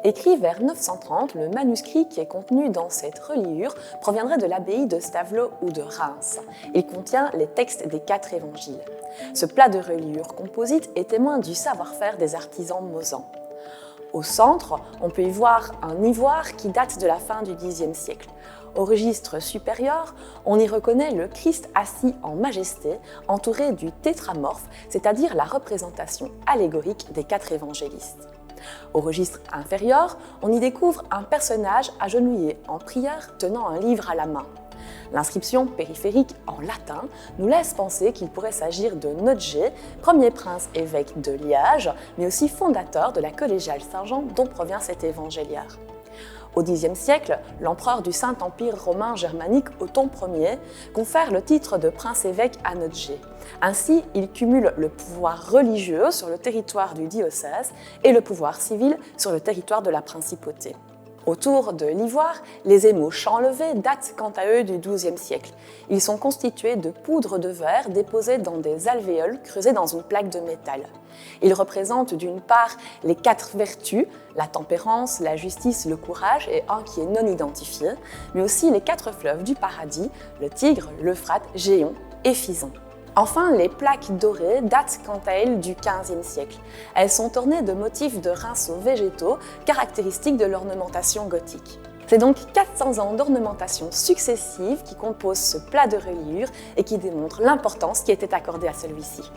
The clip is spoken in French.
Écrit vers 930, le manuscrit qui est contenu dans cette reliure proviendrait de l'abbaye de Stavelot ou de Reims. Il contient les textes des 4 évangiles. Ce plat de reliure composite est témoin du savoir-faire des artisans mosans. Au centre, on peut y voir un ivoire qui date de la fin du Xe siècle. Au registre supérieur, on y reconnaît le Christ assis en majesté, entouré du tétramorphe, c'est-à-dire la représentation allégorique des 4 évangélistes. Au registre inférieur, on y découvre un personnage agenouillé en prière tenant un livre à la main. L'inscription périphérique en latin nous laisse penser qu'il pourrait s'agir de Notger, premier prince évêque de Liège, mais aussi fondateur de la collégiale Saint-Jean dont provient cet évangéliaire. Au Xe siècle, l'empereur du Saint-Empire romain germanique Othon Ier confère le titre de prince-évêque à Notger. Ainsi, il cumule le pouvoir religieux sur le territoire du diocèse et le pouvoir civil sur le territoire de la principauté. Autour de l'ivoire, les émaux chanlevés datent quant à eux du XIIe siècle. Ils sont constitués de poudre de verre déposée dans des alvéoles creusées dans une plaque de métal. Ils représentent d'une part les 4 vertus, la tempérance, la justice, le courage et un qui est non identifié, mais aussi les 4 fleuves du paradis, le Tigre, l'Euphrate, Géon et Phison. Enfin, les plaques dorées datent quant à elles du XVe siècle. Elles sont ornées de motifs de rinceaux végétaux caractéristiques de l'ornementation gothique. C'est donc 400 ans d'ornementation successive qui composent ce plat de reliure et qui démontrent l'importance qui était accordée à celui-ci.